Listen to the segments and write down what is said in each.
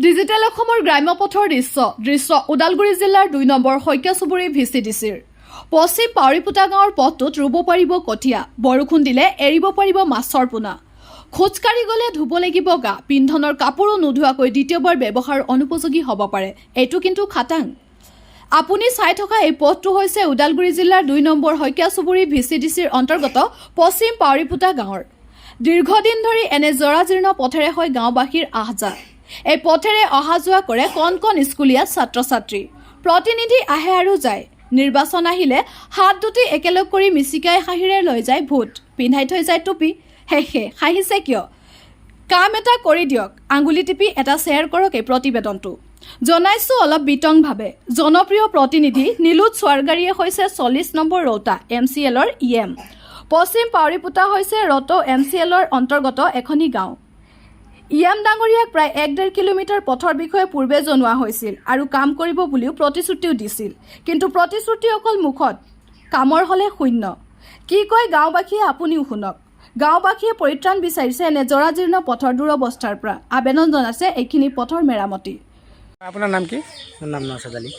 Digital অসমৰ গ্ৰাম্য পথৰ দৃশ্য ওদালগুৰি জিলাৰ 2 নম্বৰ শইকীয়া চুবুৰী ভিচিডিচিৰ পশ্চিম পাউৰিপুতা গাঁৱৰ পথটোত ৰুব পাৰিব কঠীয়া, বৰষুণ দিলে এৰিব পাৰিব মাছৰ পোনা, খোজকাঢ়ি গ'লে ধুব লাগিব গা, পিন্ধনৰ কাপোৰো নোধোৱাকৈ দ্বিতীয়বাৰ ব্যৱহাৰ অনুপযোগী হ'ব পাৰে। এইটো কিন্তু খাটাং। আপুনি চাই থকা এই পথটো হৈছে ওদালগুৰি জিলাৰ 2 নম্বৰ শইকীয়া চুবুৰী ভিচিডিচিৰ অন্তৰ্গত পশ্চিম পাউৰিপুতা গাঁৱৰ। দীৰ্ঘদিন ধৰি এনে জৰাজীৰ্ণ পথেৰে হয় গাঁওবাসীৰ আহ-যাহ। এই পথেৰে অহা যোৱা কৰে কণ কণ স্কুলীয়া ছাত্ৰ ছাত্ৰী। প্ৰতিনিধি আহে আৰু যায়। নিৰ্বাচন আহিলে হাত দুটি একেলগ কৰি মিচিকাই হাঁহিৰে লৈ যায় ভোট, পিন্ধাই থৈ যায় টুপি। হেহে, হাঁহিছে কিয়? কাম এটা কৰি দিয়ক, আঙুলি টিপি এটা শ্বেয়াৰ কৰক এই প্ৰতিবেদনটো। জনাইছোঁ অলপ বিতংভাৱে। জনপ্ৰিয় প্ৰতিনিধি নীলোৎ স্বৰ্গাৰীয়ে হৈছে 40 নম্বৰ ৰৌতা MCLৰ EM। পশ্চিম পাউৰিপুতা হৈছে ৰৌতা MCLৰ অন্তৰ্গত এখনি গাঁও। EM ডাঙৰীয়াক প্ৰায় 1.5 কিলোমিটাৰ পথৰ বিষয়ে পূৰ্বে জনোৱা হৈছিল আৰু কাম কৰিব বুলিও প্ৰতিশ্ৰুতিও দিছিল। কিন্তু প্ৰতিশ্ৰুতি অকল মুখত, কামৰ হ'লে শূন্য। কি কয় গাঁওবাসীয়ে আপুনিও শুনক। গাঁওবাসীয়ে পৰিত্ৰাণ বিচাৰিছে এনে জৰাজীৰ্ণ পথৰ দুৰৱস্থাৰ পৰা। আবেদন জনাইছে এইখিনি পথৰ মেৰামতি। আপোনাৰ নাম কি? মোৰ নাম নৌচাদ আলী।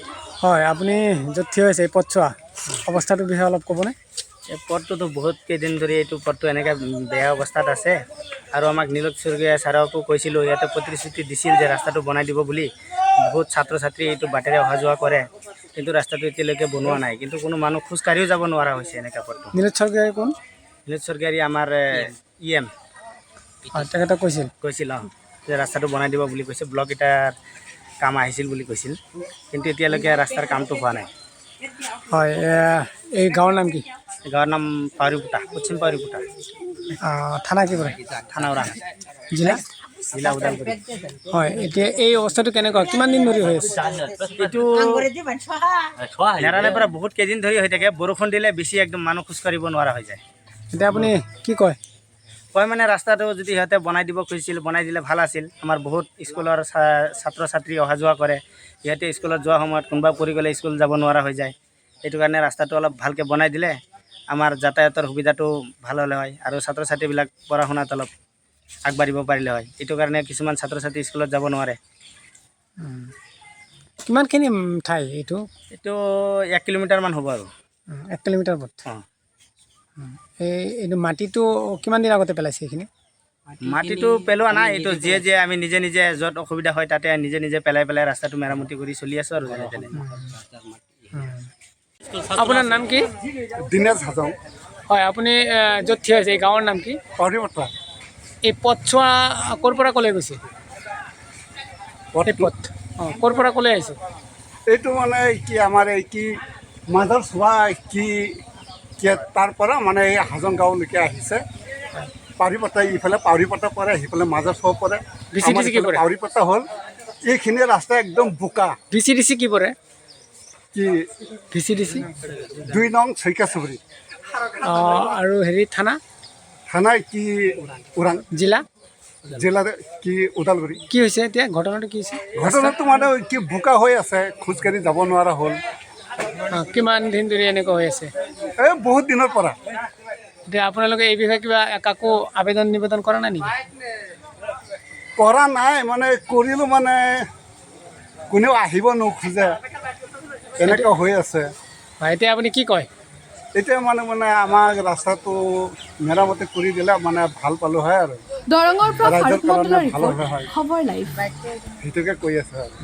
হয়, আপুনি য'ত থিয় হৈছে এই পথছোৱা অৱস্থাটোৰ বিষয়ে অলপ ক'বনে? এই পথটোতো বহুত কেইদিন ধৰি এইটো পথটো এনেকৈ বেয়া অৱস্থাত আছে আৰু আমাক নীলোৎ স্বৰ্গীয় ছাৰকো কৈছিলোঁ, ইয়াতে প্ৰতিশ্ৰুতি দিছিল যে ৰাস্তাটো বনাই দিব বুলি। বহুত ছাত্ৰ ছাত্ৰী এইটো বাটেৰে অহা যোৱা কৰে, কিন্তু ৰাস্তাটো এতিয়ালৈকে বনোৱা নাই। কিন্তু কোনো মানুহ খোজকাঢ়িও যাব নোৱাৰা হৈছে এনেকুৱা পথটো। নীলোৎ স্বৰ্গীয় কোন? নীলোৎ স্বৰ্গীয় আমাৰ EM তেখেতক কৈছিল যে ৰাস্তাটো বনাই দিব বুলি কৈছে। ব্লক এটাৰ কাম আহিছিল বুলি কৈছিল, কিন্তু এতিয়ালৈকে ৰাস্তাৰ কামটো হোৱা নাই। হয়, এই গাঁৱৰ নাম কি? গাঁৱৰ নাম পাউৰিপুতা, পশ্চিম পাউৰিপুতা। থানা কি পৰে? থানা ওৰাং, জিলা ওদালগুৰি। হয়, এতিয়া এই অৱস্থাটো কেনেকুৱা, কিমান দিন ধৰি হৈ আছে? এইটো নেৰালে পৰা বহুত কেইদিন ধৰি হৈ থাকে। বৰষুণ দিলে বেছি একদম মানুহ খোজকাঢ়িব নোৱাৰা হৈ যায়। এতিয়া আপুনি কি কয়? মানে ৰাস্তাটো যদি সিহঁতে বনাই দিব খুজিছিল, বনাই দিলে ভাল আছিল। আমাৰ বহুত স্কুলৰ ছাত্ৰ ছাত্ৰী অহা যোৱা কৰে। সিহঁতে স্কুলত যোৱা সময়ত কোনোবা পৰি গ'লে স্কুল যাব নোৱাৰা হৈ যায়। সেইটো কাৰণে ৰাস্তাটো অলপ ভালকৈ বনাই দিলে আমাৰ যাতায়াতৰ সুবিধাটো ভাল হ'লে হয় আৰু ছাত্ৰ ছাত্ৰীবিলাক পঢ়া শুনাত অলপ আগবাঢ়িব পাৰিলে হয়। এইটো কাৰণে কিছুমান ছাত্ৰ ছাত্ৰী স্কুলত যাব নোৱাৰে। কিমানখিনি ঠাই এইটো? এইটো 1 কিলোমিটাৰমান হ'ব আৰু। 1 কিলোমিটাৰ পথ। অঁ, এইটো মাটিটো কিমান দিন আগতে পেলাইছে এইখিনি? মাটিটো পেলোৱা নাই। এইটো যিয়ে আমি নিজে নিজে য'ত অসুবিধা হয় তাতে নিজে নিজে পেলাই ৰাস্তাটো মেৰামতি কৰি চলি আছোঁ আৰু যেনে তেনে। আপোনাৰ নাম কি? দিনেশ হাজং। হয়, আপুনি য'ত থিয় হৈছে এই গাঁৱৰ নাম কি? পাউৰিপুতা। এই পথছোৱা ক'ৰ পৰা ক'লৈ গৈছে? এই পথ ক'ৰ পৰা ক'লৈ আহিছে? এইটো মানে কি আমাৰ এই কি মাজৰ চোৱা কি তাৰ পৰা মানে এই হাজং গাঁৱলৈকে আহিছে। পাউৰিপুতা ইফালে পাউৰিপুতা পৰে, সিফালে মাজৰ চোৱা পৰে। VCDC কি পৰে? পাউৰিপুতা হ'ল এইখিনি ৰাস্তা একদম বোকা। VCDC কি পৰে? কি VCDC 2 নং শইকীয়া চুবুৰী। আৰু হেৰি থানা? থানা কি ওৰাং। জিলা কি ওদালগুৰি। কি হৈছে এতিয়া ঘটনাটো কি হৈছে? ঘটনাটো মানে কি বোকা হৈ আছে, খোজকাঢ়ি যাব নোৱাৰা হ'ল। কিমান দিন ধৰি এনেকুৱা হৈ আছে? এই বহুত দিনৰ পৰা। এতিয়া আপোনালোকে এই বিষয়ে কিবা কাকো আবেদন নিবেদন কৰা নাই নেকি? কৰা নাই, মানে কৰিলোঁ মানে কোনেও আহিব নোখোজে, এনেকুৱা হৈ আছে। এতিয়া আপুনি কি কয়? এতিয়া মানে আমাক ৰাস্তাটো মেৰামতি কৰি দিলে মানে ভাল পালোঁ হয় আৰু দৰঙৰ পৰা ৰাইজৰ ফাৰুক মণ্ডলৰ কাৰণে ভাল ৰিপৰ্ট, হ'লে হয়, খবৰ লাইভ। সেইটোকে কৈ আছে আৰু।